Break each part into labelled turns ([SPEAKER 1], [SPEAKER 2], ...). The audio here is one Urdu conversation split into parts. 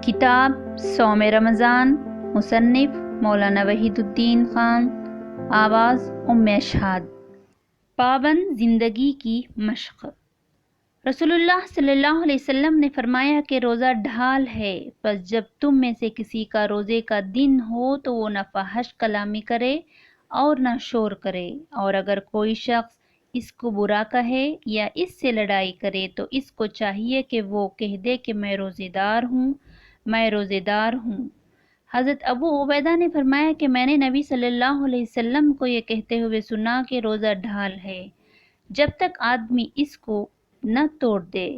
[SPEAKER 1] کتاب صوم رمضان، مصنف مولانا وحید الدین خان، آواز ام اشہاد۔ پابند زندگی کی مشق۔ رسول اللہ صلی اللہ علیہ وسلم نے فرمایا کہ روزہ ڈھال ہے، پس جب تم میں سے کسی کا روزے کا دن ہو تو وہ نہ فحش کلامی کرے اور نہ شور کرے، اور اگر کوئی شخص اس کو برا کہے یا اس سے لڑائی کرے تو اس کو چاہیے کہ وہ کہہ دے کہ میں روزے دار ہوں، میں روزے دار ہوں۔ حضرت ابو عبیدہ نے فرمایا کہ میں نے نبی صلی اللہ علیہ وسلم کو یہ کہتے ہوئے سنا کہ روزہ ڈھال ہے جب تک آدمی اس کو نہ توڑ دے۔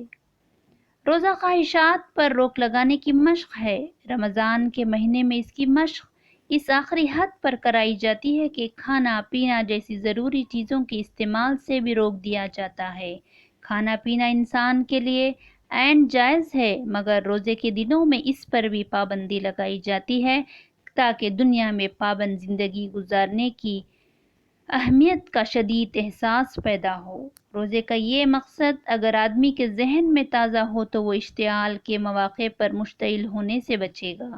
[SPEAKER 1] روزہ خواہشات پر روک لگانے کی مشق ہے۔ رمضان کے مہینے میں اس کی مشق اس آخری حد پر کرائی جاتی ہے کہ کھانا پینا جیسی ضروری چیزوں کے استعمال سے بھی روک دیا جاتا ہے۔ کھانا پینا انسان کے لیے عین جائز ہے، مگر روزے کے دنوں میں اس پر بھی پابندی لگائی جاتی ہے تاکہ دنیا میں پابند زندگی گزارنے کی اہمیت کا شدید احساس پیدا ہو۔ روزے کا یہ مقصد اگر آدمی کے ذہن میں تازہ ہو تو وہ اشتعال کے مواقع پر مشتعل ہونے سے بچے گا،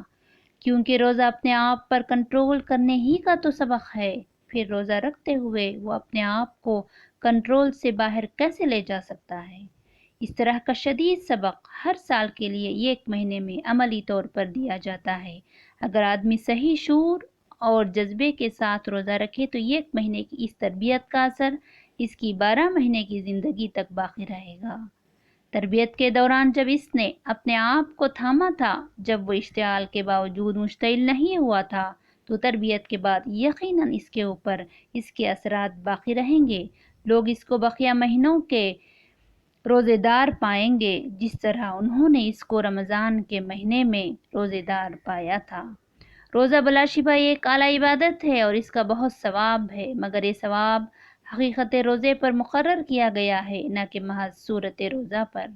[SPEAKER 1] کیونکہ روزہ اپنے آپ پر کنٹرول کرنے ہی کا تو سبق ہے۔ پھر روزہ رکھتے ہوئے وہ اپنے آپ کو کنٹرول سے باہر کیسے لے جا سکتا ہے؟ اس طرح کا شدید سبق ہر سال کے لیے ایک مہینے میں عملی طور پر دیا جاتا ہے۔ اگر آدمی صحیح شعور اور جذبے کے ساتھ روزہ رکھے تو ایک مہینے کی اس تربیت کا اثر اس کی 12 مہینے کی زندگی تک باقی رہے گا۔ تربیت کے دوران جب اس نے اپنے آپ کو تھاما تھا، جب وہ اشتعال کے باوجود مشتعل نہیں ہوا تھا، تو تربیت کے بعد یقیناً اس کے اوپر اس کے اثرات باقی رہیں گے۔ لوگ اس کو بقیہ مہینوں کے روزے دار پائیں گے جس طرح انہوں نے اس کو رمضان کے مہینے میں روزے دار پایا تھا۔ روزہ بلا شبہ ایک اعلیٰ عبادت ہے اور اس کا بہت ثواب ہے، مگر یہ ثواب حقیقت روزے پر مقرر کیا گیا ہے، نہ کہ محض صورت روزہ پر۔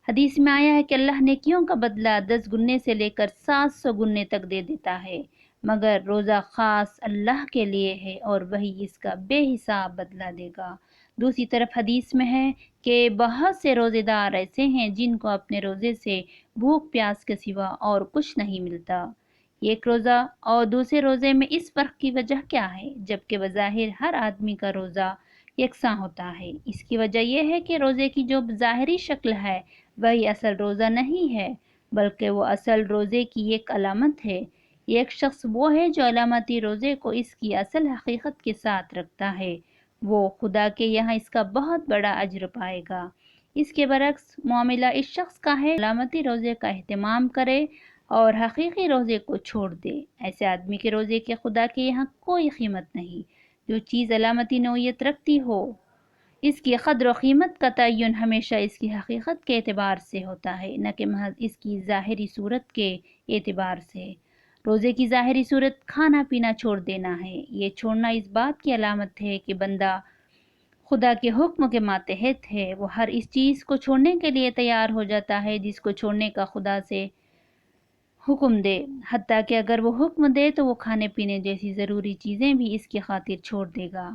[SPEAKER 1] حدیث میں آیا ہے کہ اللہ نیکیوں کا بدلہ 10 گنے سے لے کر 700 گنے تک دے دیتا ہے، مگر روزہ خاص اللہ کے لیے ہے اور وہی اس کا بے حساب بدلہ دے گا۔ دوسری طرف حدیث میں ہے کہ بہت سے روزے دار ایسے ہیں جن کو اپنے روزے سے بھوک پیاس کے سوا اور کچھ نہیں ملتا۔ ایک روزہ اور دوسرے روزے میں اس فرق کی وجہ کیا ہے، جبکہ بظاہر ہر آدمی کا روزہ یکساں ہوتا ہے؟ اس کی وجہ یہ ہے کہ روزے کی جو ظاہری شکل ہے وہی اصل روزہ نہیں ہے، بلکہ وہ اصل روزے کی ایک علامت ہے۔ ایک شخص وہ ہے جو علامتی روزے کو اس کی اصل حقیقت کے ساتھ رکھتا ہے، وہ خدا کے یہاں اس کا بہت بڑا اجر پائے گا۔ اس کے برعکس معاملہ اس شخص کا ہے علامتی روزے کا اہتمام کرے اور حقیقی روزے کو چھوڑ دے۔ ایسے آدمی کے روزے کے خدا کے یہاں کوئی قیمت نہیں۔ جو چیز علامتی نوعیت رکھتی ہو اس کی قدر و قیمت کا تعین ہمیشہ اس کی حقیقت کے اعتبار سے ہوتا ہے، نہ کہ محض اس کی ظاہری صورت کے اعتبار سے۔ روزے کی ظاہری صورت کھانا پینا چھوڑ دینا ہے۔ یہ چھوڑنا اس بات کی علامت ہے کہ بندہ خدا کے حکم کے ماتحت ہے، وہ ہر اس چیز کو چھوڑنے کے لیے تیار ہو جاتا ہے جس کو چھوڑنے کا خدا سے حکم دے، حتیٰ کہ اگر وہ حکم دے تو وہ کھانے پینے جیسی ضروری چیزیں بھی اس کی خاطر چھوڑ دے گا۔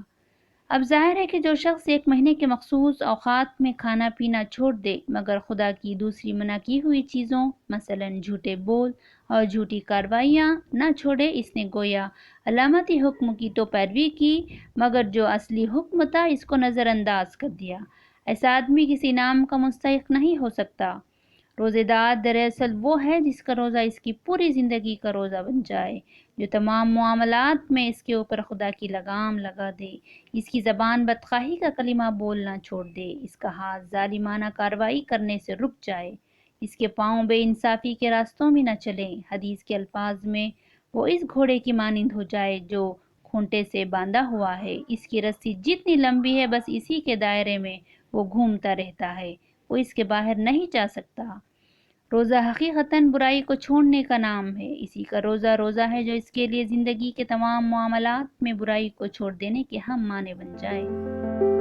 [SPEAKER 1] اب ظاہر ہے کہ جو شخص ایک مہینے کے مخصوص اوقات میں کھانا پینا چھوڑ دے مگر خدا کی دوسری منع کی ہوئی چیزوں مثلاً جھوٹے بول اور جھوٹی کاروائیاں نہ چھوڑے، اس نے گویا علامتی حکم کی تو پیروی کی مگر جو اصلی حکم تھا اس کو نظر انداز کر دیا۔ ایسا آدمی کسی انعام کا مستحق نہیں ہو سکتا۔ روزے دار دراصل وہ ہے جس کا روزہ اس کی پوری زندگی کا روزہ بن جائے، جو تمام معاملات میں اس کے اوپر خدا کی لگام لگا دے، اس کی زبان بدخواہی کا کلمہ بولنا چھوڑ دے، اس کا ہاتھ ظالمانہ کارروائی کرنے سے رک جائے، اس کے پاؤں بے انصافی کے راستوں میں نہ چلیں۔ حدیث کے الفاظ میں وہ اس گھوڑے کی مانند ہو جائے جو کھونٹے سے باندھا ہوا ہے، اس کی رسی جتنی لمبی ہے بس اسی کے دائرے میں وہ گھومتا رہتا ہے، وہ اس کے باہر نہیں جا سکتا۔ روزہ حقیقتاً برائی کو چھوڑنے کا نام ہے۔ اسی کا روزہ ہے جو اس کے لیے زندگی کے تمام معاملات میں برائی کو چھوڑ دینے کے ہم معنی بن جائے۔